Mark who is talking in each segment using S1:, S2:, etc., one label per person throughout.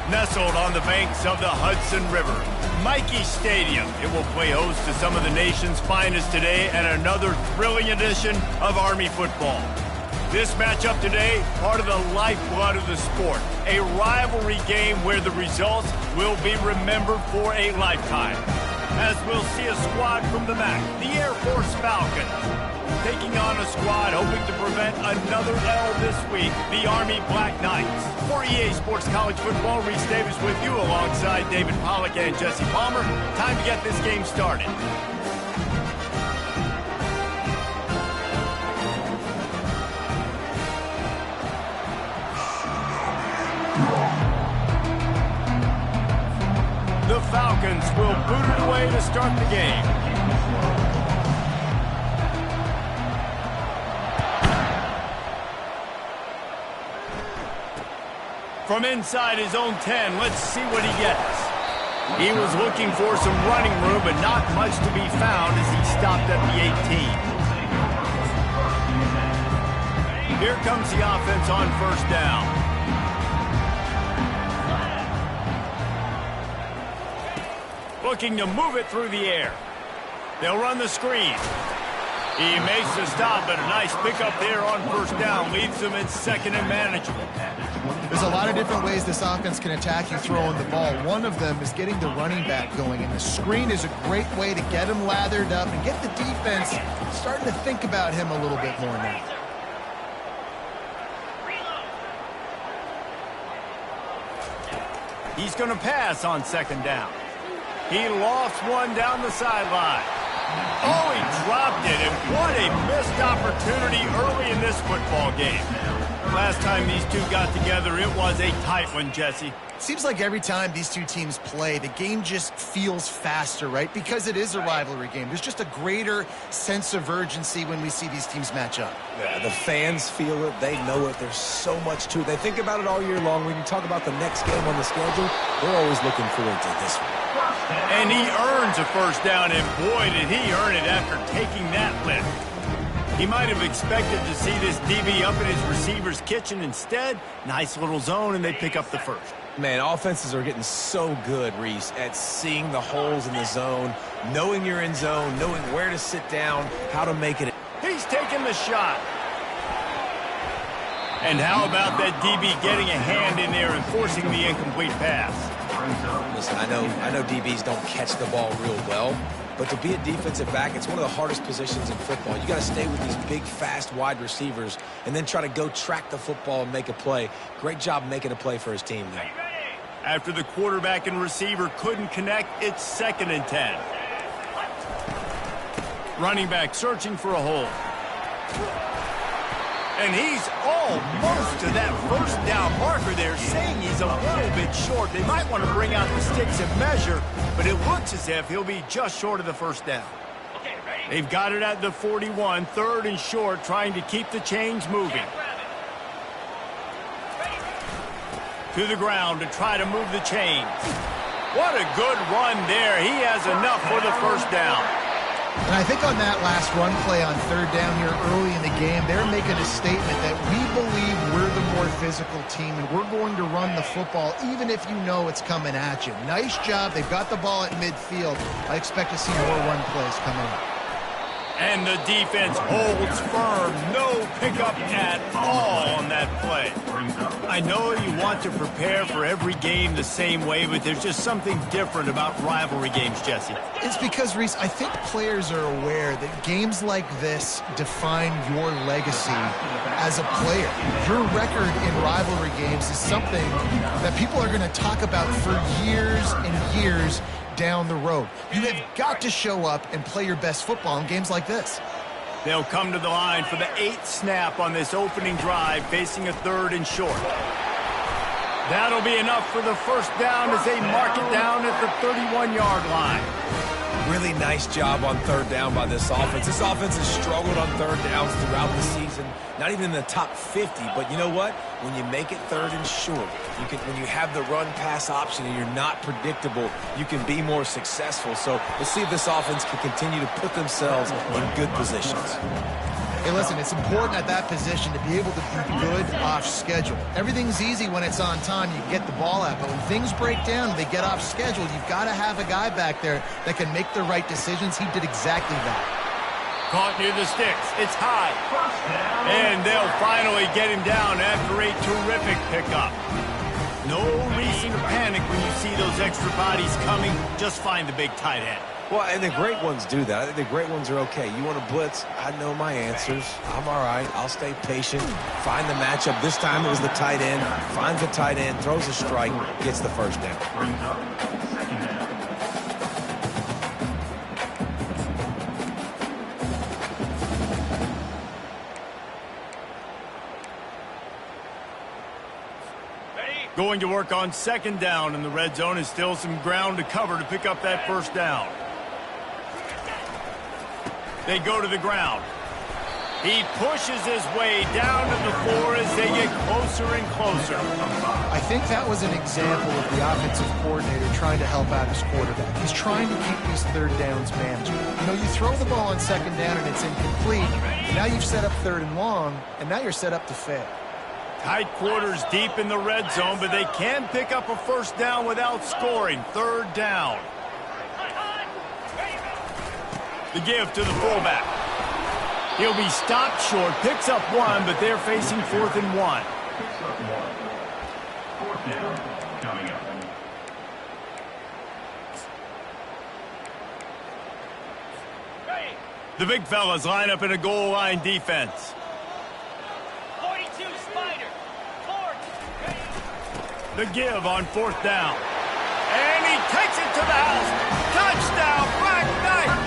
S1: Nestled on the banks of the Hudson River, Michie Stadium, it will play host to some of the nation's finest today and another thrilling edition of Army football. This matchup today, part of the lifeblood of the sport, a rivalry game where the results will be remembered for a lifetime. As we'll see a squad from the MAC, the Air Force Falcons, taking on a squad hoping to prevent another L this week, the Army Black Knights. For EA Sports College Football, Reese Davis with you alongside David Pollack and Jesse Palmer. Time to get this game started. The Falcons will boot it away to start the game. From inside his own 10, let's see what he gets. He was looking for some running room, but not much to be found as he stopped at the 18. Here comes the offense on first down. Looking to move it through the air. They'll run the screen. He makes the stop, but a nice pickup there on first down. Leaves them in second and manageable.
S2: There's a lot of different ways this offense can attack you throwing the ball. One of them is getting the running back going, and the screen is a great way to get him lathered up and get the defense starting to think about him a little bit more now.
S1: He's going to pass on second down. He lost one down the sideline. Oh, he dropped it, and what a missed opportunity early in this football game. Last time these two got together, it was a tight one, Jesse.
S2: Seems like every time these two teams play, the game just feels faster, right? Because it is a rivalry game. There's just a greater sense of urgency when we see these teams match up.
S3: Yeah, the fans feel it. They know it. There's so much to it. They think about it all year long. When you talk about the next game on the schedule, they're always looking forward to this one.
S1: And he earns a first down, and boy, did he earn it after taking that lift. He might have expected to see this DB up in his receiver's kitchen. Instead, nice little zone, and they pick up the first.
S3: Man, offenses are getting so good, Reese, at seeing the holes in the zone, knowing you're in zone, knowing where to sit down, how to make it.
S1: He's taking the shot. And how about that DB getting a hand in there and forcing the incomplete pass?
S3: Listen, I know DBs don't catch the ball real well, but to be a defensive back, it's one of the hardest positions in football. You got to stay with these big, fast, wide receivers and then try to go track the football and make a play. Great job making a play for his team there.
S1: After the quarterback and receiver couldn't connect, it's 2nd and 10. Running back searching for a hole. And he's almost to that first down marker there, saying he's a little bit short. They might want to bring out the sticks and measure, but it looks as if he'll be just short of the first down. They've got it at the 41, 3rd and short, trying to keep the chains moving. To the ground to try to move the chains. What a good run there. He has enough for the first down.
S2: And I think on that last run play on 3rd down here early in the game, they're making a statement that we believe we're the more physical team and we're going to run the football even if you know it's coming at you. Nice job. They've got the ball at midfield. I expect to see more run plays coming up.
S1: And the defense holds firm. No pickup at all on that play. I know you want to prepare for every game the same way, but there's just something different about rivalry games, Jesse.
S2: It's because, Reese, I think players are aware that games like this define your legacy as a player. Your record in rivalry games is something that people are going to talk about for years and years down the road. You have got to show up and play your best football in games like this.
S1: They'll come to the line for the 8th snap on this opening drive, facing a 3rd and short. That'll be enough for the first down as they mark it down at the 31-yard line.
S3: Really nice job on 3rd down by this offense. This offense has struggled on 3rd downs throughout the season. Not even in the top 50, but you know what? When you make it 3rd and short, when you have the run-pass option and you're not predictable, you can be more successful. So let's see if this offense can continue to put themselves in good positions.
S2: Hey, listen, it's important at that position to be able to be good off schedule. Everything's easy when it's on time. You get the ball out. But when things break down and they get off schedule, you've got to have a guy back there that can make the right decisions. He did exactly that.
S1: Caught near the sticks. It's high. And they'll finally get him down after a terrific pickup. No reason to panic when you see those extra bodies coming. Just find the big tight end.
S3: Well, and the great ones do that. I think the great ones are okay. You want to blitz? I know my answers. I'm all right. I'll stay patient. Find the matchup. This time it was the tight end. Finds the tight end, throws a strike, gets the first down.
S1: Going to work on second down in the red zone is still some ground to cover to pick up that first down. They go to the ground. He pushes his way down to the floor as they get closer and closer.
S2: I think that was an example of the offensive coordinator trying to help out his quarterback. He's trying to keep these third downs manageable. You know, you throw the ball on second down and it's incomplete. Now you've set up third and long, and now you're set up to fail.
S1: Tight quarters deep in the red zone, but they can pick up a first down without scoring. Third down. The give to the fullback. He'll be stopped short, picks up one, but they're facing 4th and 1.
S4: Fourth down coming up.
S1: The big fellas line up in a goal line defense.
S5: 42 Spider.
S1: The give on 4th down. And he takes it to the house. Touchdown, Black Knights!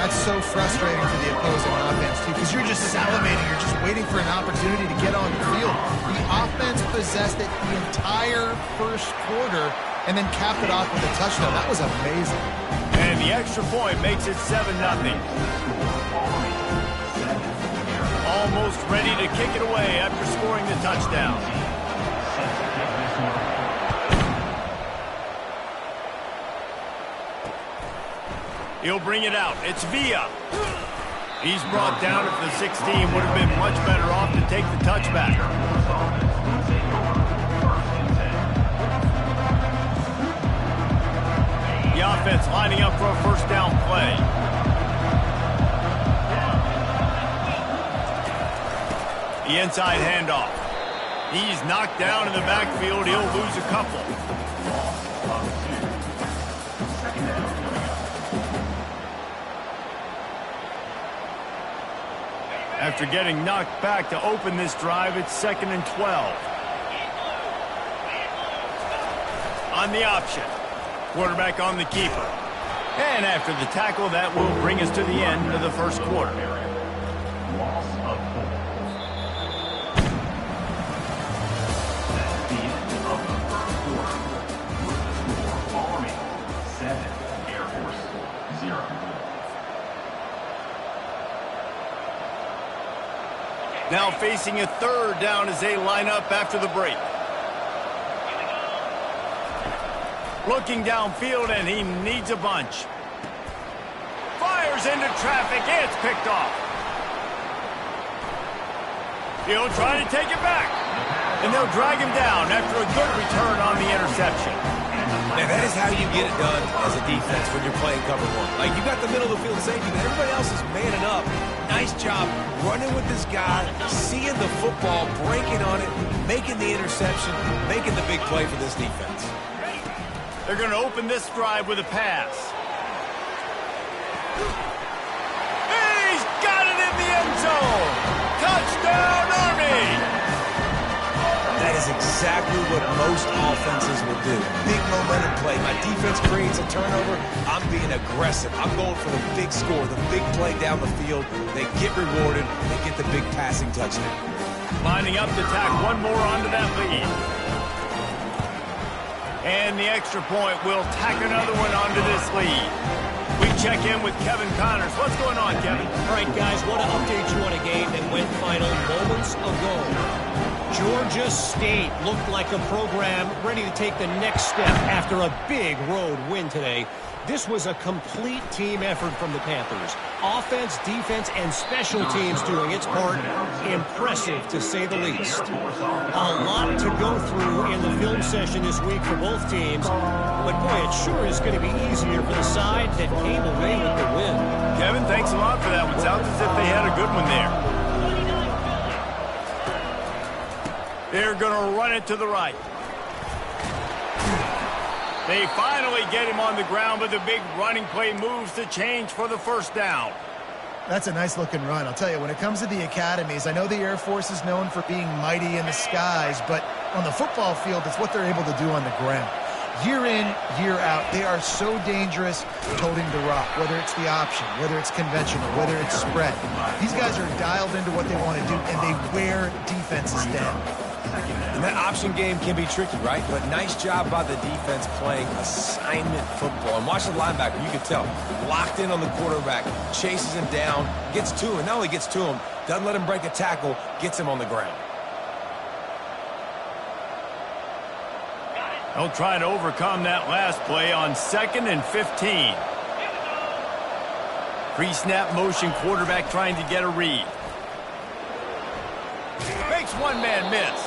S2: That's so frustrating for the opposing offense, too, because you're just salivating. You're just waiting for an opportunity to get on the field. The offense possessed it the entire first quarter and then capped it off with a touchdown. That was amazing.
S1: And the extra point makes it 7-0. Almost ready to kick it away after scoring the touchdown. He'll bring it out. It's Villa. He's brought down at the 16. Would have been much better off to take the touchback. The offense lining up for a first down play. The inside handoff. He's knocked down in the backfield. He'll lose a couple. After getting knocked back to open this drive, it's 2nd and 12. On the option. Quarterback on the keeper. And after the tackle, that will bring us to the end of the first quarter.
S4: Loss of 4. That's the end of the first quarter. With the score, Army 7, Air Force 0.
S1: Now facing a third down as they line up after the break. Looking downfield, and he needs a bunch. Fires into traffic. It's picked off. He'll try to take it back. And they'll drag him down after a good return on the interception.
S3: Now, that is how you get it done as a defense when you're playing cover one. Like, you got the middle of the field safety, but everybody else is manning up. Nice job running with this guy, seeing the football, breaking on it, making the interception, making the big play for this defense.
S1: They're going to open this drive with a pass. He's got it in the end zone. Touchdown, Army!
S3: That is exactly what most offenses will do. Big momentum play. My defense creates a turnover. I'm being aggressive. I'm going for the big score, the big play down the field. They get rewarded. They get the big passing touchdown.
S1: Lining up to tack one more onto that lead. And the extra point will tack another one onto this lead. We check in with Kevin Connors. What's going on, Kevin?
S6: All right, guys, want to update you on a game that went final moments ago. Georgia State looked like a program ready to take the next step after a big road win today. This was a complete team effort from the Panthers. Offense, defense, and special teams doing its part. Impressive, to say the least. A lot to go through in the film session this week for both teams. But, boy, it sure is going to be easier for the side that came away with the win.
S1: Kevin, thanks a lot for that one. Sounds as if they had a good one there. They're going to run it to the right. They finally get him on the ground, but the big running play moves the change for the first down.
S2: That's a nice-looking run. I'll tell you, when it comes to the academies, I know the Air Force is known for being mighty in the skies, but on the football field, it's what they're able to do on the ground. Year in, year out, they are so dangerous toting the rock, whether it's the option, whether it's conventional, whether it's spread. These guys are dialed into what they want to do, and they wear defenses down.
S3: And that option game can be tricky, right? But nice job by the defense playing assignment football. And watch the linebacker, you can tell. Locked in on the quarterback, chases him down, gets to him. Not only gets to him, doesn't let him break a tackle, gets him on the ground.
S1: They'll try to overcome that last play on 2nd and 15. Pre-snap motion, quarterback trying to get a read. Makes one man miss.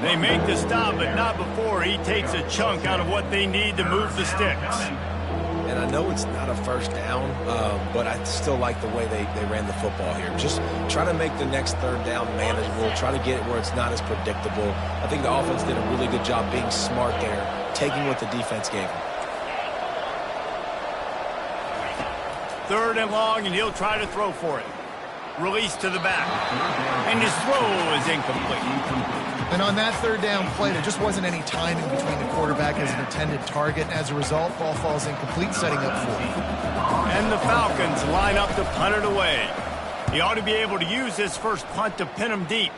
S1: They make the stop, but not before he takes a chunk out of what they need to move the sticks.
S3: And I know it's not a first down, but I still like the way they ran the football here. Just try to make the next third down manageable. Try to get it where it's not as predictable. I think the offense did a really good job being smart there, taking what the defense gave them.
S1: 3rd and long, and he'll try to throw for it. Release to the back. And his throw is incomplete.
S2: And on that 3rd down play, there just wasn't any timing between the quarterback and his intended target. And as a result, ball falls incomplete, setting up 4th.
S1: And the Falcons line up to punt it away. He ought to be able to use this first punt to pin him deep.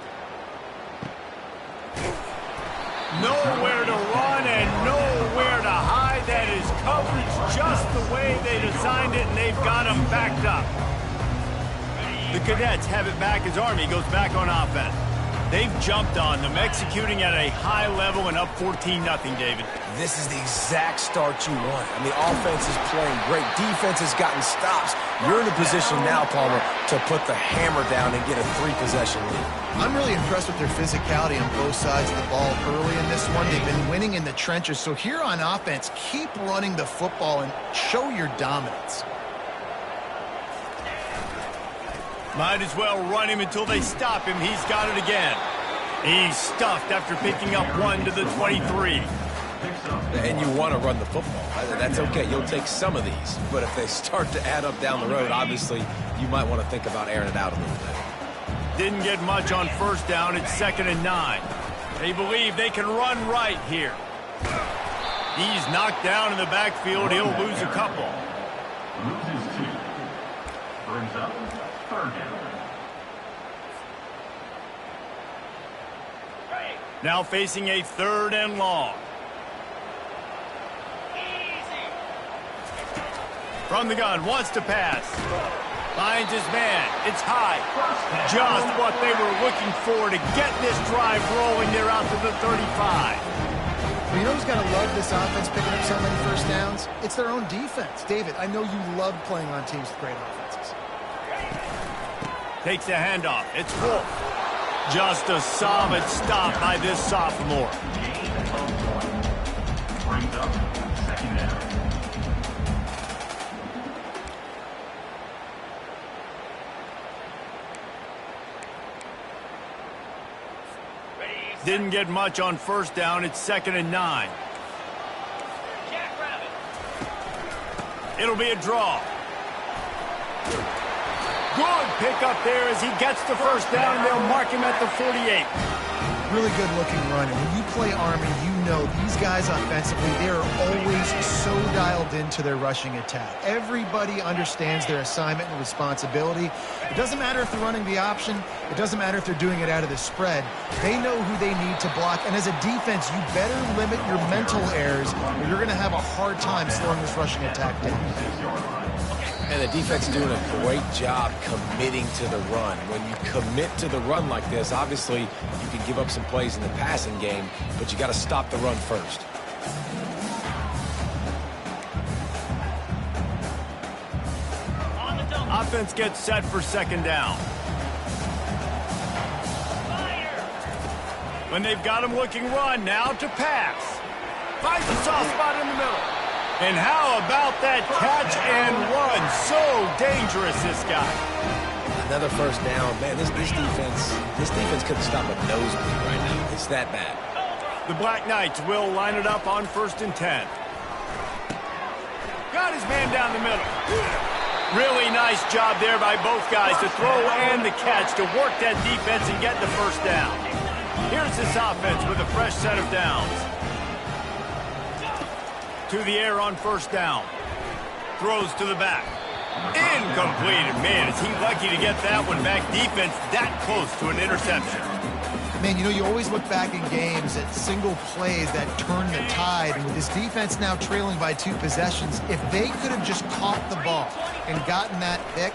S1: Nowhere to run and nowhere to hide. That is coverage just the way they designed it, and they've got him backed up. The Cadets have it back as Army goes back on offense. They've jumped on them, executing at a high level and up 14-0, David.
S3: This is the exact start you want. I mean, offense is playing great. Defense has gotten stops. You're in a position now, Palmer, to put the hammer down and get a 3-possession lead.
S2: I'm really impressed with their physicality on both sides of the ball early in this one. They've been winning in the trenches. So here on offense, keep running the football and show your dominance.
S1: Might as well run him until they stop him. He's got it again. He's stuffed after picking up 1 to the 23.
S3: And you want to run the football. That's okay. You'll take some of these. But if they start to add up down the road, obviously, you might want to think about airing it out a little bit.
S1: Didn't get much on 1st down. It's 2nd and 9. They believe they can run right here. He's knocked down in the backfield. He'll lose a couple.
S4: Loses 2. Brings up 3rd down.
S1: Now facing a 3rd and long. From the gun, wants to pass. Finds his man. It's high. Just what they were looking for to get this drive rolling. They're out to the 35.
S2: Well, you know who's got to love this offense picking up so many 1st downs? It's their own defense. David, I know you love playing on teams with great offenses.
S1: Takes the handoff. It's Wolf. Just a solid stop by this sophomore.
S4: Brings up 2nd down.
S1: Didn't get much on 1st down. It's 2nd and 9. It'll be a draw. Good pickup there as he gets the 1st down, and they'll mark him at the 48.
S2: Really good looking run. And when you play Army, you know these guys offensively, they are always so dialed into their rushing attack. Everybody understands their assignment and responsibility. It doesn't matter if they're running the option. It doesn't matter if they're doing it out of the spread. They know who they need to block. And as a defense, you better limit your mental errors or you're going to have a hard time slowing this rushing attack down.
S3: And the defense doing a great job committing to the run. When you commit to the run like this, obviously you can give up some plays in the passing game, but you got to stop the run first.
S1: Offense gets set for second down. When they've got him looking run, now to pass. Finds a soft spot in the middle. And how about that catch and run? So dangerous, this guy.
S3: Another first down. Man, this defense couldn't stop a nosebleed right now. It's that bad.
S1: The Black Knights will line it up on 1st and 10. Got his man down the middle. Really nice job there by both guys, the throw and the catch, to work that defense and get the first down. Here's this offense with a fresh set of downs. To the air on 1st down. Throws to the back. Incomplete. Man, is he lucky to get that one back. Defense that close to an interception.
S2: Man, you know, you always look back in games at single plays that turn the tide. And with this defense now trailing by 2 possessions, if they could have just caught the ball and gotten that pick,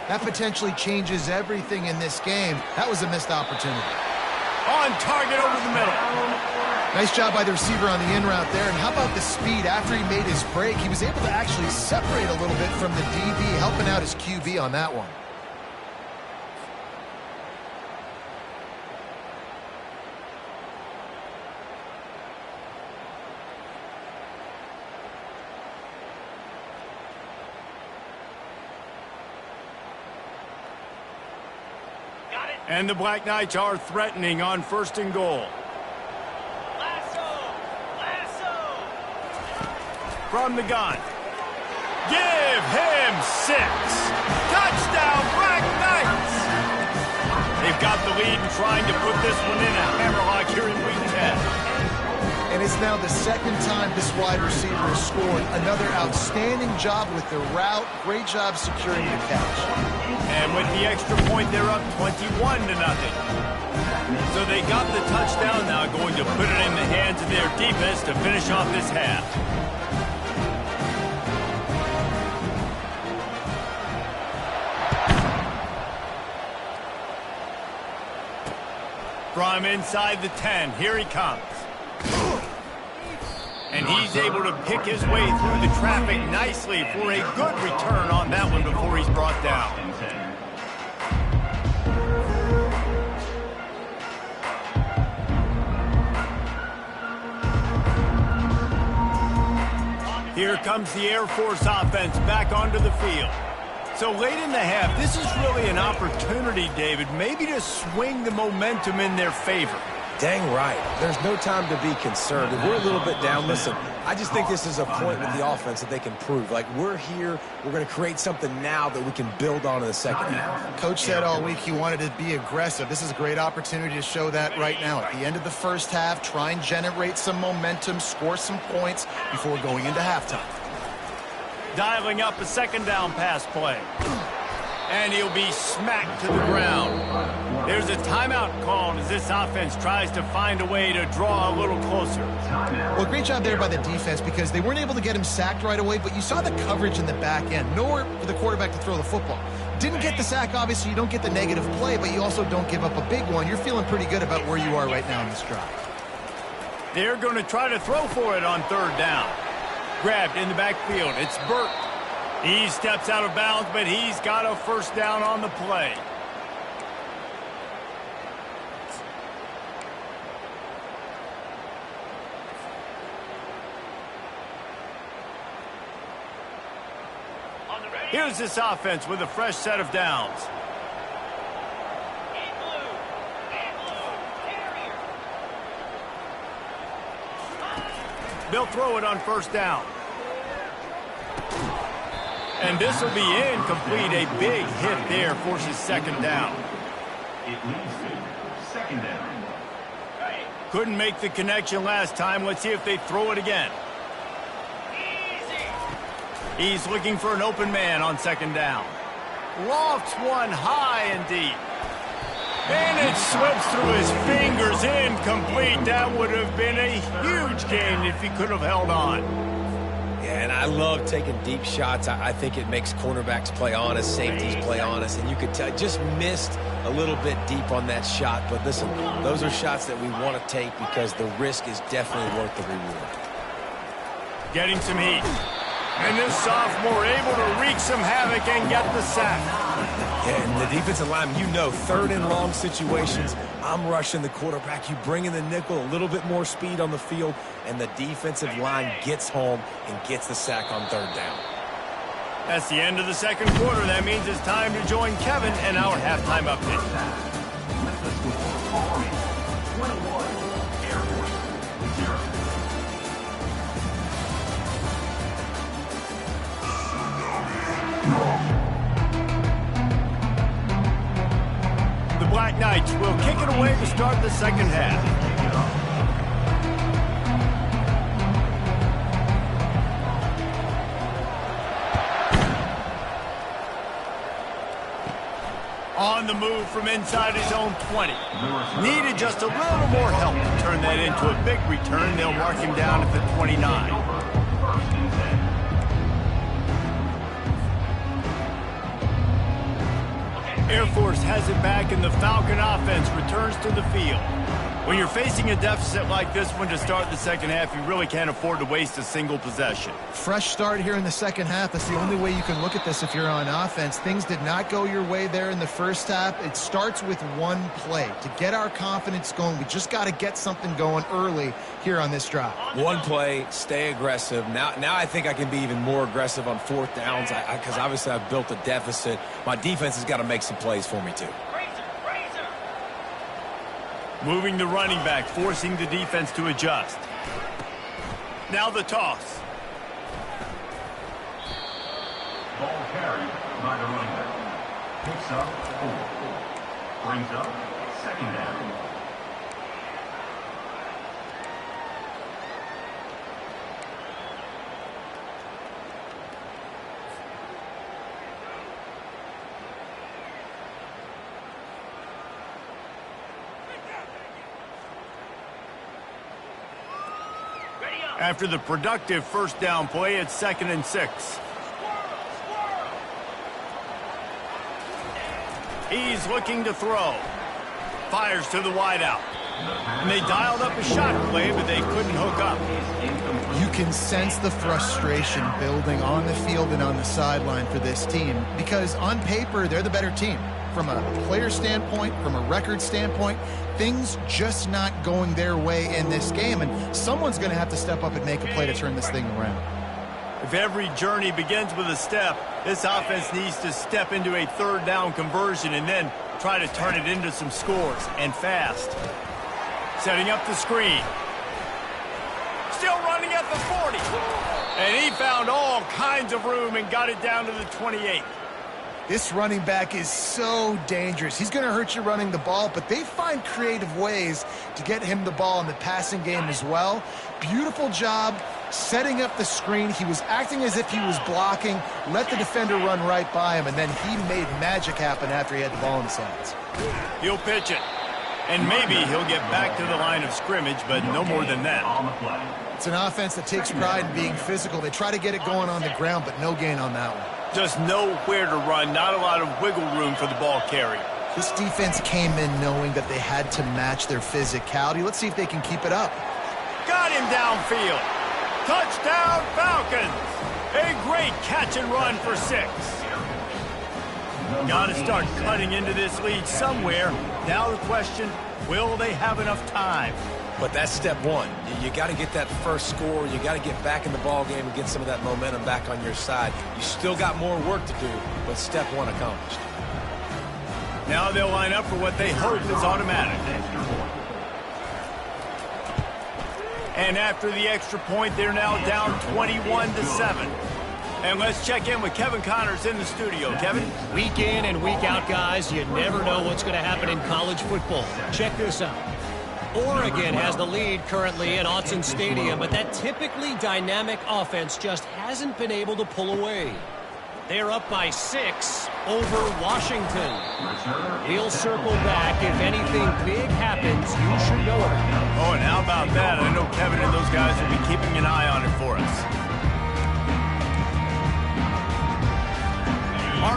S2: that potentially changes everything in this game. That was a missed opportunity.
S1: On target over the middle.
S2: Nice job by the receiver on the in route there. And how about the speed? After he made his break, he was able to actually separate a little bit from the DB, helping out his QB on that one.
S1: And the Black Knights are threatening on 1st and goal. From the gun. Give him 6. Touchdown, Black Knights! They've got the lead and trying to put this one in a hammerlock here in week 10.
S2: And it's now the 2nd time this wide receiver has scored. Another outstanding job with the route. Great job securing the catch.
S1: And with the extra point, they're up 21-0. So they got the touchdown, now going to put it in the hands of their defense to finish off this half. From inside the 10, here he comes. And he's able to pick his way through the traffic nicely for a good return on that one before he's brought down. Here comes the Air Force offense back onto the field. So late in the half, this is really an opportunity, David, maybe to swing the momentum in their favor.
S3: Dang right. There's no time to be conservative. We're a little bit down. Listen, I just think this is a point with the offense that they can prove. Like, we're here, we're going to create something now that we can build on in the second half.
S2: Coach said all week he wanted to be aggressive. This is a great opportunity to show that right now. At the end of the first half, try and generate some momentum, score some points before going into halftime.
S1: Dialing up a 2nd down pass play. And he'll be smacked to the ground. There's a timeout called as this offense tries to find a way to draw a little closer.
S2: Well, great job there by the defense because they weren't able to get him sacked right away, but you saw the coverage in the back end. Nowhere for the quarterback to throw the football. Didn't get the sack, obviously. You don't get the negative play, but you also don't give up a big one. You're feeling pretty good about where you are right now in this drive.
S1: They're going to try to throw for it on 3rd down. Grabbed in the backfield. It's Burt. He steps out of bounds, but he's got a 1st down on the play. Here's this offense with a fresh set of downs. They'll throw it on 1st down. And this will be incomplete. A big hit there forces 2nd down.
S4: It leads to 2nd down.
S1: Couldn't make the connection last time. Let's see if they throw it again. He's looking for an open man on 2nd down. Lofts one high and deep. And it slips through his fingers. Incomplete. That would have been a huge gain if he could have held on.
S3: Yeah, and I love taking deep shots. I think it makes cornerbacks play honest, safeties play honest, and you could tell just missed a little bit deep on that shot. But listen, those are shots that we want to take because the risk is definitely worth the reward.
S1: Getting some heat. And this sophomore able to wreak some havoc and get the sack.
S3: Yeah, and the defensive lineman, you know, third and long situations, I'm rushing the quarterback. You bring in the nickel, a little bit more speed on the field, and the defensive line gets home and gets the sack on third down.
S1: That's the end of the second quarter. That means it's time to join Kevin and our halftime update.
S4: With the score, Army 21, Air Force 0.
S1: The Black Knights will kick it away to start the second half. On the move from inside his own 20. Needed just a little more help to turn that into a big return. They'll mark him down at the 29. Air Force has it back, and the Falcon offense returns to the field. When you're facing a deficit like this one to start the second half, you really can't afford to waste a single possession.
S2: Fresh start here in the second half. That's the only way you can look at this if you're on offense. Things did not go your way there in the first half. It starts with one play. To get our confidence going, we just got to get something going early here on this drive.
S3: One play, stay aggressive. Now I think I can be even more aggressive on fourth downs because obviously I've built a deficit. My defense has got to make some plays for me too.
S1: Moving the running back, forcing the defense to adjust. Now the toss.
S4: Ball carried by the running back. Picks up 4. Brings up second down.
S1: After the productive first down play, it's 2nd and 6. He's looking to throw. Fires to the wideout. And they dialed up a shot play, but they couldn't hook up.
S2: You can sense the frustration building on the field and on the sideline for this team because on paper, they're the better team. From a player standpoint, from a record standpoint, things just not going their way in this game, and someone's going to have to step up and make a play to turn this thing around.
S1: If every journey begins with a step, this offense needs to step into a third down conversion and then try to turn it into some scores, and fast. Setting up the screen. Still running at the 40. And he found all kinds of room and got it down to the 28.
S2: This running back is so dangerous. He's going to hurt you running the ball, but they find creative ways to get him the ball in the passing game as well. Beautiful job setting up the screen. He was acting as if he was blocking, let the defender run right by him, and then he made magic happen after he had the ball in his hands.
S1: He'll pitch it. And maybe he'll get back to the line of scrimmage, but no more than that.
S2: It's an offense that takes pride in being physical. They try to get it going on the ground, but no gain on that one.
S1: Just nowhere to run, not a lot of wiggle room for the ball carrier.
S2: This defense came in knowing that they had to match their physicality. Let's see if they can keep it up.
S1: Got him downfield. Touchdown, Falcons. A great catch and run for 6. Got to start cutting into this lead somewhere. Now the question, will they have enough time?
S3: But that's step one. You got to get that first score. You got to get back in the ball game and get some of that momentum back on your side. You still got more work to do, but step one accomplished.
S1: Now they'll line up for what they hope is automatic. And after the extra point, they're now down 21-7. And let's check in with Kevin Connors in the studio. Kevin?
S6: Week in and week out, guys, you never know what's going to happen in college football. Check this out. Oregon has the lead currently at Autzen Stadium, but that typically dynamic offense just hasn't been able to pull away. They're up by 6 over Washington. He'll circle back. If anything big happens, you should know it.
S1: Oh, and how about that? I know Kevin and those guys will be keeping an eye on it for us.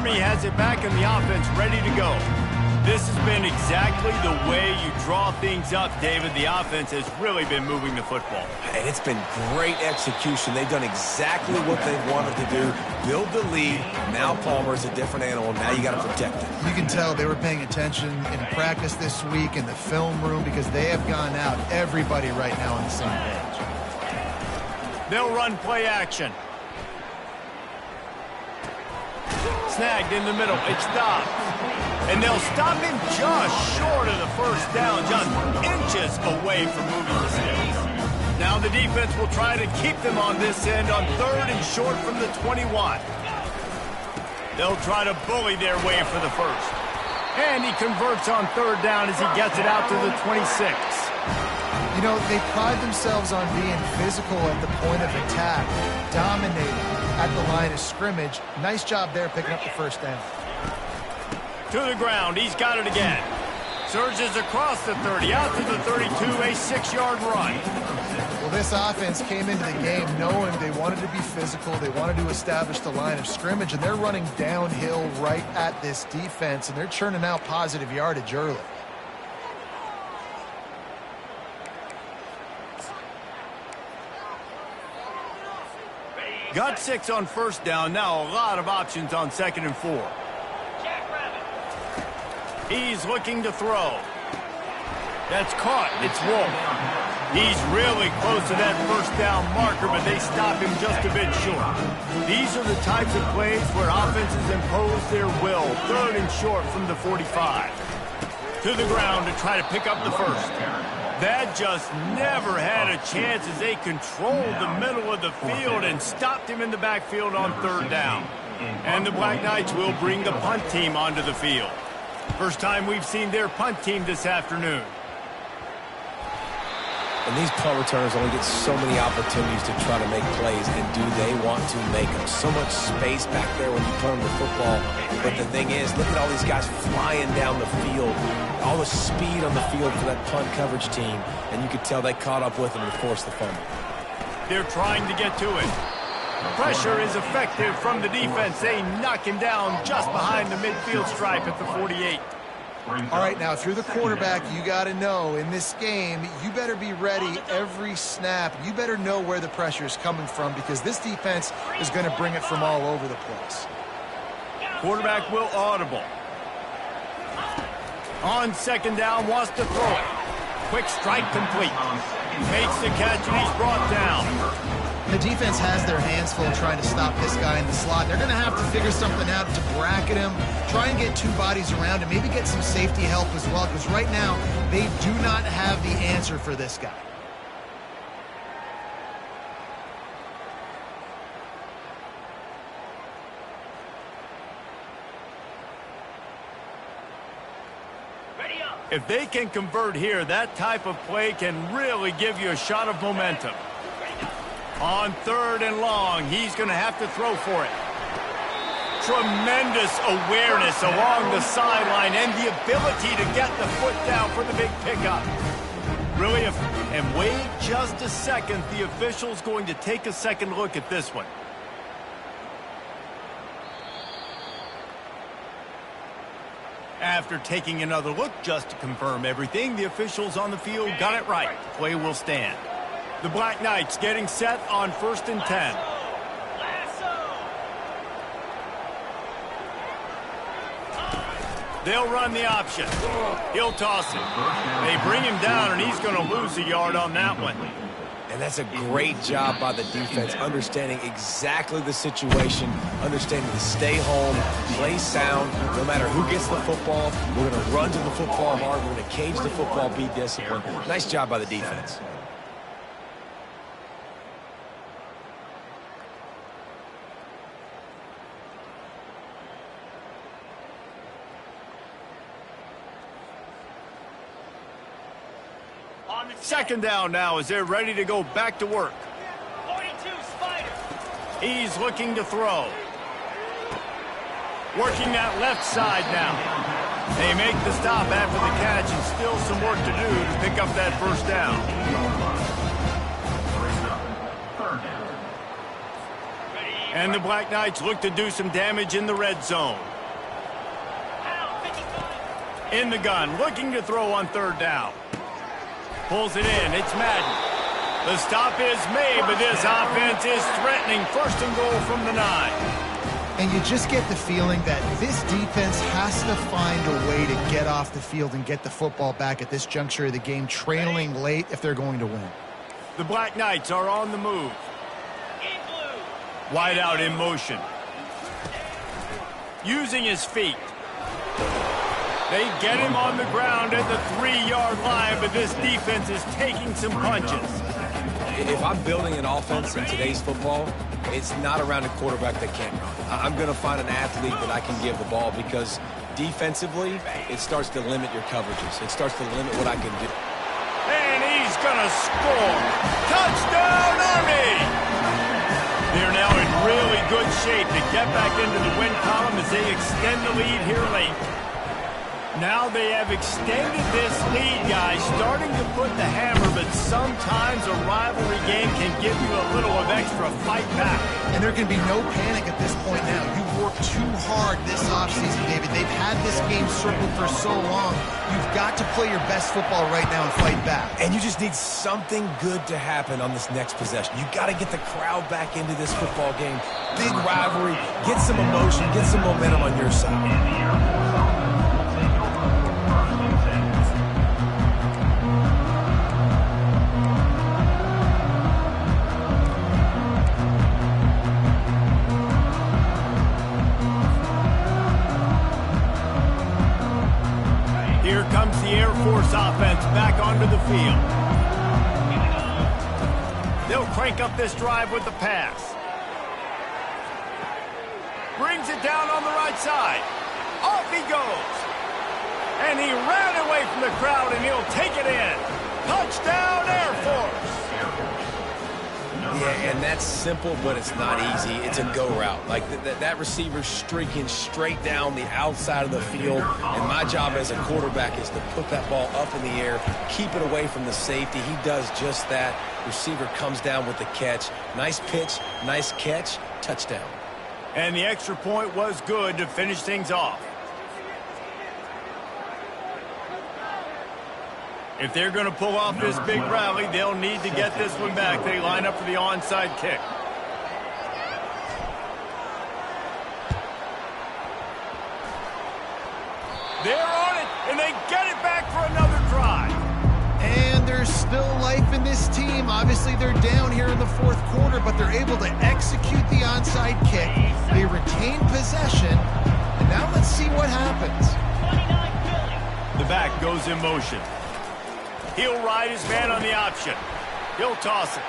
S1: Army has it back in the offense, ready to go. This has been exactly the way you draw things up, David. The offense has really been moving the football.
S3: And it's been great execution. They've done exactly what they wanted to do. Build the lead. Now Palmer's a different animal. Now you got to protect it.
S2: You can tell they were paying attention in practice this week in the film room because they have gone out, everybody right now on the same page.
S1: They'll run play action. Snagged in the middle. It's stopped. And they'll stop him just short of the first down, just inches away from moving the sticks. Now the defense will try to keep them on this end on 3rd and short from the 21. They'll try to bully their way for the first. And he converts on 3rd down as he gets it out to the 26.
S2: You know, they pride themselves on being physical at the point of attack, dominating at the line of scrimmage. Nice job there picking up the first down.
S1: To the ground, he's got it again. Surges across the 30, out to the 32, a 6-yard run.
S2: Well, this offense came into the game knowing they wanted to be physical, they wanted to establish the line of scrimmage, and they're running downhill right at this defense, and they're churning out positive yardage early.
S1: Got 6 on first down, now a lot of options on 2nd and 4. He's looking to throw. That's caught. It's Wolf. He's really close to that first down marker, but they stop him just a bit short. These are the types of plays where offenses impose their will. 3rd and short from the 45. To the ground to try to pick up the first. That just never had a chance as they controlled the middle of the field and stopped him in the backfield on 3rd down. And the Black Knights will bring the punt team onto the field. First time we've seen their punt team this afternoon.
S3: And these punt returners only get so many opportunities to try to make plays, and do they want to make them? So much space back there when you put them to football. But the thing is, look at all these guys flying down the field. All the speed on the field for that punt coverage team. And you could tell they caught up with them to force the fumble.
S1: They're trying to get to it. Pressure is effective from the defense. They knock him down just behind the midfield stripe at the 48.
S2: All right, now, if you're the quarterback, you got to know in this game, you better be ready every snap. You better know where the pressure is coming from because this defense is going to bring it from all over the place.
S1: Quarterback will audible. On 2nd down, wants to throw it. Quick strike complete. Makes the catch, and he's brought down.
S2: The defense has their hands full trying to stop this guy in the slot. They're going to have to figure something out to bracket him, try and get 2 bodies around him, maybe get some safety help as well, because right now they do not have the answer for this guy.
S1: If they can convert here, that type of play can really give you a shot of momentum. On 3rd and long, he's going to have to throw for it. Tremendous awareness along the sideline and the ability to get the foot down for the big pickup. Really, and wait just a second. The official's going to take a second look at this one. After taking another look just to confirm everything, the officials on the field got it right. Play will stand. The Black Knights getting set on 1st and 10. They'll run the option. He'll toss it. They bring him down, and he's going to lose a yard on that one.
S3: And that's a great job by the defense, understanding exactly the situation, understanding to stay home, play sound. No matter who gets the football, we're going to run to the football hard. We're going to cage the football, be disciplined. Nice job by the defense.
S1: Second down now as they're ready to go back to work.
S5: 42 Spider.
S1: He's looking to throw. Working that left side now. They make the stop after the catch and still some work to do to pick up that first down.
S4: Third down.
S1: And the Black Knights look to do some damage in the red zone. In the gun, looking to throw on third down. Pulls it in. It's Madden. The stop is made, but this offense is threatening. First and goal from the 9.
S2: And you just get the feeling that this defense has to find a way to get off the field and get the football back at this juncture of the game, trailing late if they're going to win.
S1: The Black Knights are on the move. Wide out in motion. Using his feet. They get him on the ground at the 3-yard line, but this defense is taking some punches.
S3: If I'm building an offense in today's football, it's not around a quarterback that can't run. I'm going to find an athlete that I can give the ball because defensively, it starts to limit your coverages. It starts to limit what I can do.
S1: And he's going to score. Touchdown, Army! They're now in really good shape to get back into the win column as they extend the lead here late. Now they have extended this lead, guys, starting to put the hammer, but sometimes a rivalry game can give you a little of extra fight back.
S2: And there can be no panic at this point now. You've worked too hard this offseason, David. They've had this game circled for so long. You've got to play your best football right now and fight back.
S3: And you just need something good to happen on this next possession. You got to get the crowd back into this football game. Big rivalry. Get some emotion. Get some momentum on your side.
S1: Here comes the Air Force offense back onto the field. They'll crank up this drive with the pass. Brings it down on the right side. Off he goes. And he ran away from the crowd, and he'll take it in. Touchdown, Air Force.
S3: Yeah, and that's simple, but it's not easy. It's a go route. Like that receiver's streaking straight down the outside of the field, and my job as a quarterback is to put that ball up in the air, keep it away from the safety. He does just that. Receiver comes down with the catch. Nice pitch, nice catch, touchdown.
S1: And the extra point was good to finish things off. If they're going to pull off this big rally, they'll need to get this one back. They line up for the onside kick. They're on it, and they get it back for another drive.
S2: And there's still life in this team. Obviously, they're down here in the fourth quarter, but they're able to execute the onside kick. They retain possession. And now let's see what happens.
S1: The back goes in motion. He'll ride his man on the option. He'll toss it.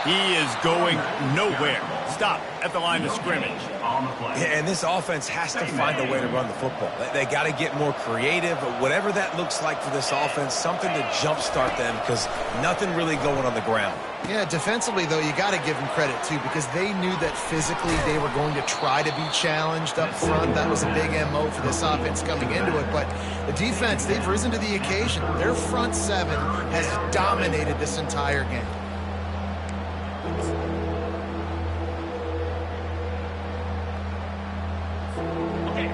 S1: He is going nowhere. Stop at the line of scrimmage.
S3: Yeah, and this offense has to find a way to run the football. They got to get more creative, but whatever that looks like for this offense, something to jumpstart them because nothing really going on the ground.
S2: Yeah, defensively, though, you got to give them credit, too, because they knew that physically they were going to try to be challenged up front. That was a big MO for this offense coming into it. But the defense, they've risen to the occasion. Their front seven has dominated this entire game.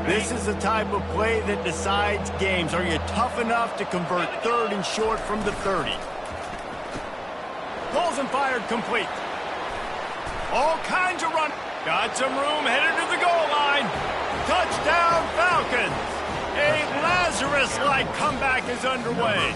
S1: This is the type of play that decides games. Are you tough enough to convert third and short from the 30? Pulls and fired complete. All kinds of run. Got some room, headed to the goal line. Touchdown, Falcons. A Lazarus-like comeback is underway.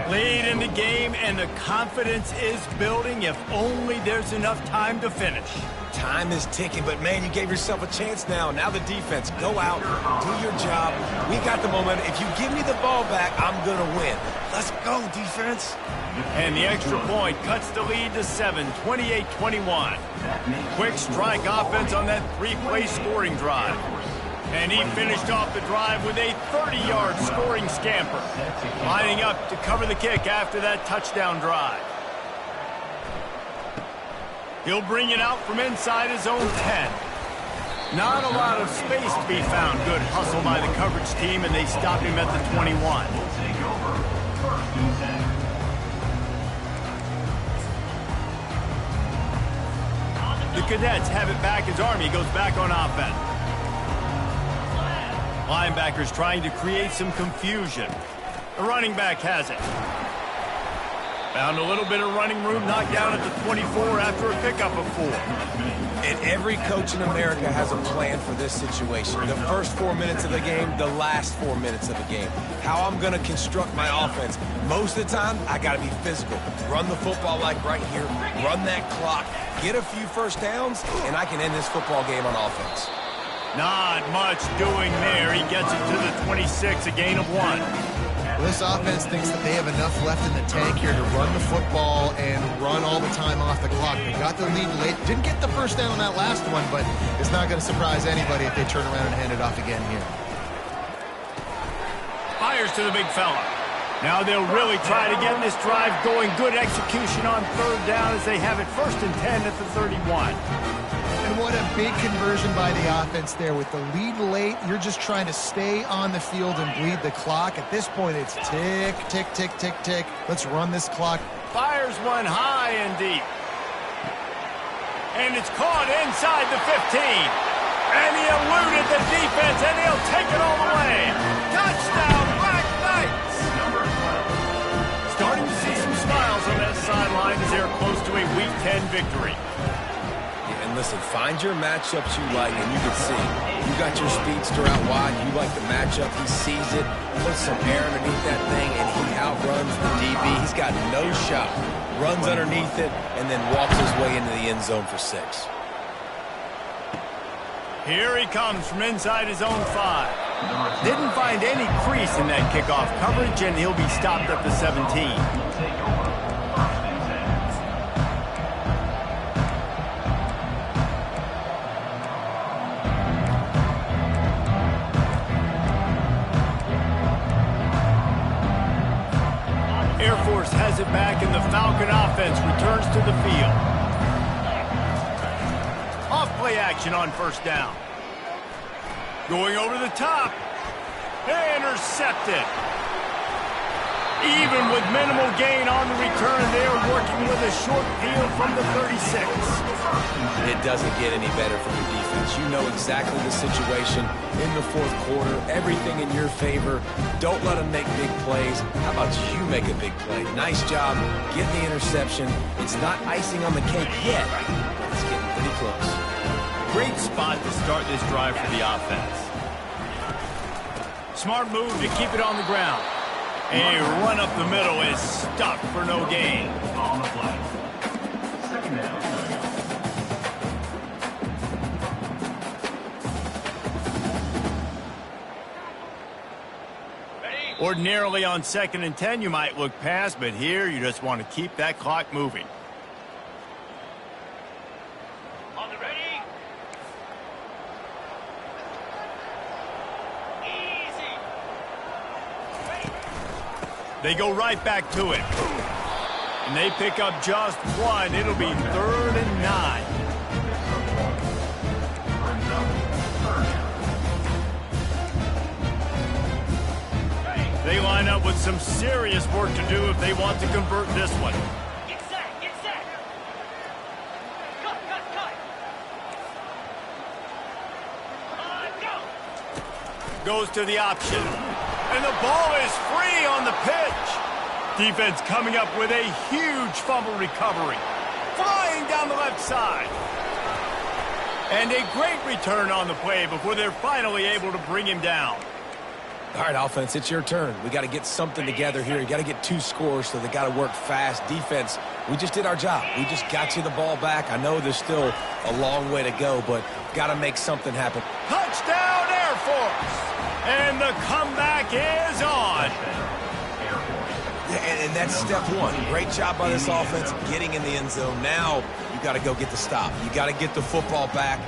S1: Lead in the game, and the confidence is building if only there's enough time to finish.
S3: Time is ticking, but, man, you gave yourself a chance now. Now the defense, go out, do your job. We got the momentum. If you give me the ball back, I'm going to win. Let's go, defense.
S1: And the extra point cuts the lead to 7, 28-21. Quick strike offense on that three-play scoring drive. And he finished off the drive with a 30-yard scoring scamper, lining up to cover the kick after that touchdown drive. He'll bring it out from inside his own 10. Not a lot of space to be found. Good hustle by the coverage team, and they stop him at the 21. The Cadets have it back as Army goes back on offense. Linebackers trying to create some confusion. The running back has it. Found a little bit of running room, knocked down at the 24 after a pickup of 4.
S3: And every coach in America has a plan for this situation. The first 4 minutes of the game, the last 4 minutes of the game. How I'm going to construct my offense. Most of the time, I got to be physical. Run the football like right here. Run that clock. Get a few first downs, and I can end this football game on offense.
S1: Not much doing there. He gets it to the 26, a gain of 1.
S2: This offense thinks that they have enough left in the tank here to run the football and run all the time off the clock. They got the lead late. Didn't get the first down on that last one, but it's not going to surprise anybody if they turn around and hand it off again here.
S1: Fires to the big fella. Now they'll really try to get this drive going. Good execution on third down as they have it 1st and 10 at the 31.
S2: And what a big conversion by the offense there. With the lead late, you're just trying to stay on the field and bleed the clock. At this point, it's tick, tick, tick, tick, tick. Let's run this clock.
S1: Fires one high and deep. And it's caught inside the 15. And he eluded the defense, and he'll take it all the way. Touchdown, Black Knights! Starting to see some smiles on that sideline as they're close to a Week 10 victory.
S3: And listen, find your matchups you like, and you can see. You got your speedster out wide. You like the matchup. He sees it, puts some air underneath that thing, and he outruns the DB. He's got no shot. Runs underneath it, and then walks his way into the end zone for 6.
S1: Here he comes from inside his own 5. Didn't find any crease in that kickoff coverage, and he'll be stopped at the 17. Air Force has it back, and the Falcon offense returns to the field. Off-play action on 1st down. Going over the top. Intercepted. Even with minimal gain on the return, they're working with a short field from the 36.
S3: It doesn't get any better from your defense. You know exactly the situation in the 4th quarter. Everything in your favor. Don't let them make big plays. How about you make a big play? Nice job getting the interception. It's not icing on the cake yet, but it's getting pretty close.
S1: Great spot to start this drive for the offense. Smart move to keep it on the ground. A run up the middle is stopped for no gain.
S4: On the play. 2nd down.
S1: Ordinarily on 2nd and 10, you might look past, but here you just want to keep that clock moving.
S5: On the ready. Easy.
S1: They go right back to it. And they pick up just 1. It'll be 3rd and 9. They line up with some serious work to do if they want to convert this one.
S5: Get set. Get set. Cut. Go.
S1: Goes to the option. And the ball is free on the pitch. Defense coming up with a huge fumble recovery. Flying down the left side. And a great return on the play before they're finally able to bring him down.
S3: All right, offense, it's your turn. We got to get something together here. You got to get 2 scores, so they got to work fast. Defense, we just did our job. We just got you the ball back. I know there's still a long way to go, but got to make something happen.
S1: Touchdown, Air Force! And the comeback is on.
S3: Yeah, and that's step 1. Great job by this offense getting in the end zone. Now you got to go get the stop. You got to get the football back.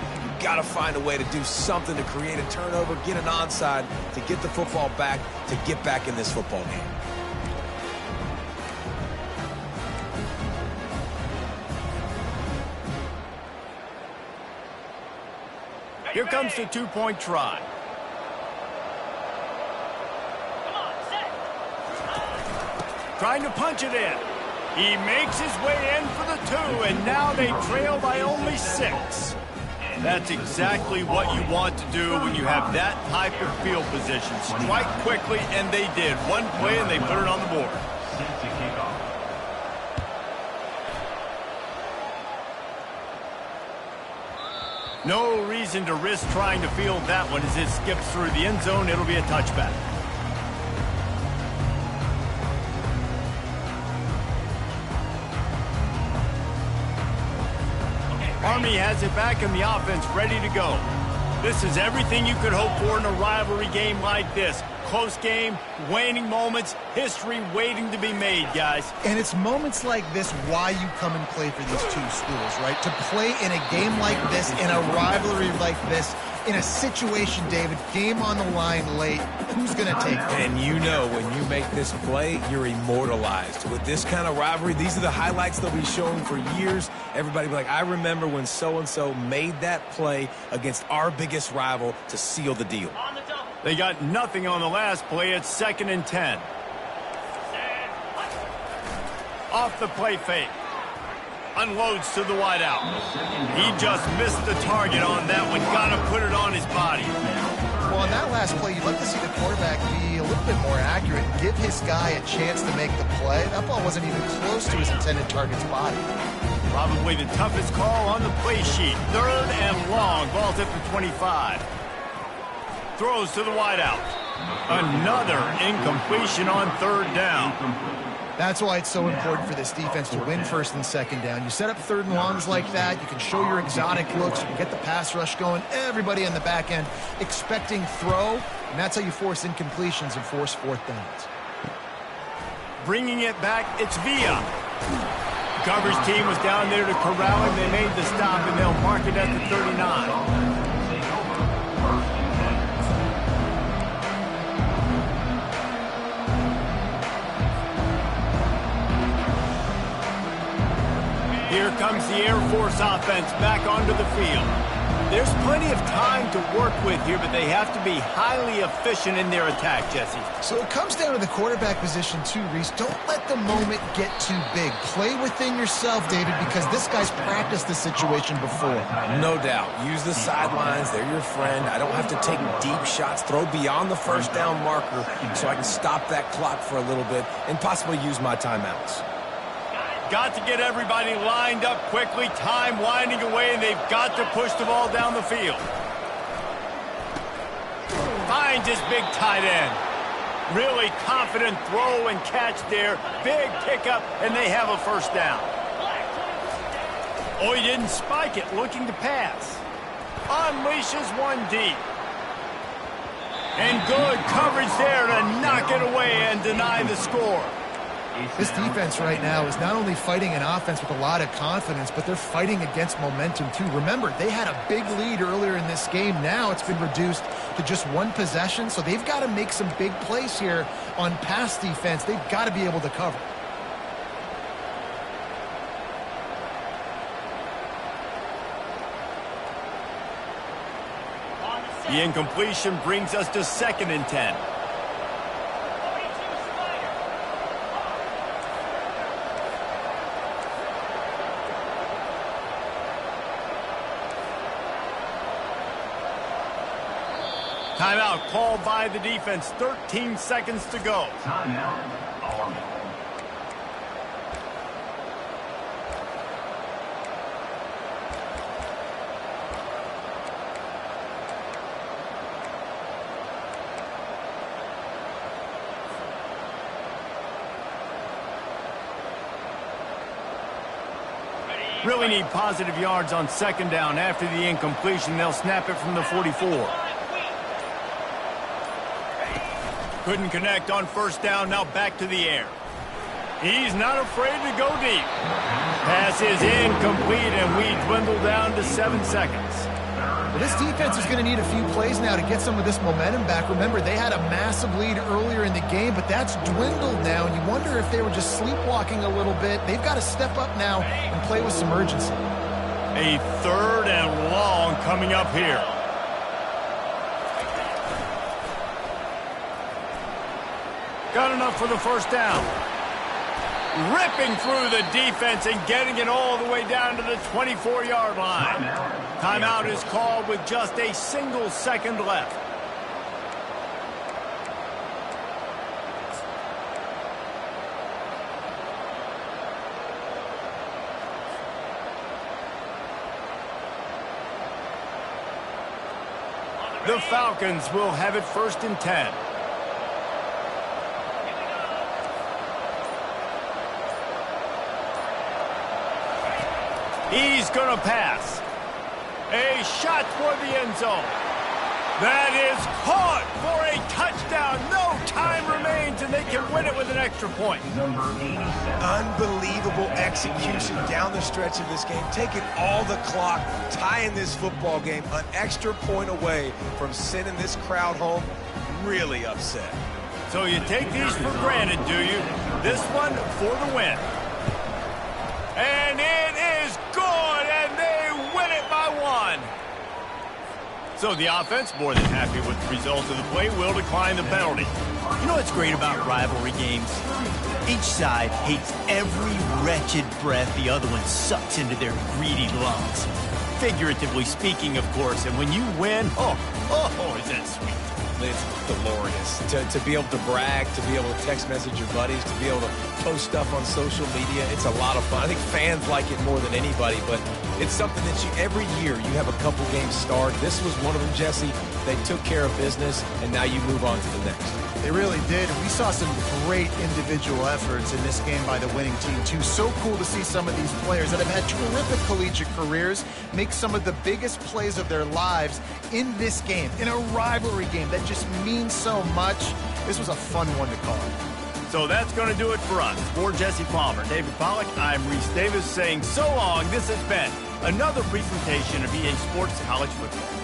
S3: Got to find a way to do something to create a turnover, get an onside, to get the football back, to get back in this football game.
S1: Here comes the 2-point try.
S5: Come on, set.
S1: Trying to punch it in. He makes his way in for the 2, and now they trail by only 6. That's exactly what you want to do when you have that type of field position. Strike quickly, and they did. One play, and they put it on the board.
S4: Set to kick off.
S1: No reason to risk trying to field that one as it skips through the end zone. It'll be a touchback. Army has it back in the offense, ready to go. This is everything you could hope for in a rivalry game like this. Close game, waning moments, history waiting to be made, guys.
S2: And it's moments like this why you come and play for these two schools, right? To play in a game like this, in a rivalry like this, in a situation, David, game on the line late, who's going to take it?
S3: And you know when you make this play, you're immortalized. With this kind of rivalry, these are the highlights they'll be showing for years. Everybody will be like, I remember when so-and-so made that play against our biggest rival to seal the deal.
S5: On the double.
S1: They got nothing on the last play. It's 2nd and 10. Off the play fake. Unloads to the wideout. He just missed the target on that one. Got to put it on his body.
S2: Well, on that last play, you'd like to see the quarterback be a little bit more accurate and give his guy a chance to make the play. That ball wasn't even close to his intended target's body.
S1: Probably the toughest call on the play sheet. 3rd and long. Ball's at the 25. Throws to the wideout. Another incompletion on 3rd down.
S2: That's why it's so important for this defense to win 1st and 2nd down. You set up 3rd and longs like that. You can show your exotic looks. You can get the pass rush going. Everybody on the back end expecting throw. And that's how you force incompletions and force 4th downs.
S1: Bringing it back, it's Villa. Coverage team was down there to corral him. They made the stop, and they'll mark it at the 39. Here comes the Air Force offense back onto the field. There's plenty of time to work with here, but they have to be highly efficient in their attack, Jesse.
S2: So it comes down to the quarterback position too, Reese. Don't let the moment get too big. Play within yourself, David, because this guy's practiced this situation before.
S3: No doubt. Use the sidelines. They're your friend. I don't have to take deep shots. Throw beyond the 1st down marker so I can stop that clock for a little bit and possibly use my timeouts.
S1: Got to get everybody lined up quickly. Time winding away, and they've got to push the ball down the field. Finds his big tight end. Really confident throw and catch there. Big pickup, and they have a 1st down. Oh, he didn't spike it. Looking to pass. Unleashes one deep. And good coverage there to knock it away and deny the score.
S2: This defense right now is not only fighting an offense with a lot of confidence, but they're fighting against momentum too. Remember, they had a big lead earlier in this game. Now it's been reduced to just 1 possession, so they've got to make some big plays here on pass defense. They've got to be able to cover.
S1: The incompletion brings us to 2nd and 10. Timeout called by the defense. 13 seconds to go.
S4: Timeout, Army.
S1: Really need positive yards on 2nd down. After the incompletion, they'll snap it from the 44. Couldn't connect on 1st down, now back to the air. He's not afraid to go deep. Pass is incomplete, and we dwindle down to 7 seconds.
S2: Well, this defense is going to need a few plays now to get some of this momentum back. Remember, they had a massive lead earlier in the game, but that's dwindled now, and you wonder if they were just sleepwalking a little bit. They've got to step up now and play with some urgency.
S1: A 3rd and long coming up here. Got enough for the 1st down. ripping through the defense and getting it all the way down to the 24-yard line. Timeout is called with just a single second left. The Falcons will have it 1st and 10. He's going to pass. A shot toward the end zone. That is caught for a touchdown. No time remains, and they can win it with an extra point.
S4: Number 87.
S3: Unbelievable execution down the stretch of this game, taking all the clock, tying this football game an extra point away from sending this crowd home really upset.
S1: So you take these for granted, do you? This one for the win. And it is good, and they win it by 1. So the offense, more than happy with the result of the play, will decline the penalty.
S7: You know what's great about rivalry games? Each side hates every wretched breath the other one sucks into their greedy lungs. Figuratively speaking, of course, and when you win, oh, is that sweet.
S3: It's glorious. To be able to brag, to be able to text message your buddies, to be able to post stuff on social media, it's a lot of fun. I think fans like it more than anybody, but it's something that every year you have a couple games start. This was one of them, Jesse. They took care of business, and now you move on to the next.
S2: They really did. We saw some great individual efforts in this game by the winning team, too. So cool to see some of these players that have had terrific collegiate careers make some of the biggest plays of their lives in this game, in a rivalry game that just means so much. This was a fun one to call.
S1: So that's going to do it for us. For Jesse Palmer, David Pollack, I'm Reese Davis saying so long. This has been another presentation of EA Sports College Football.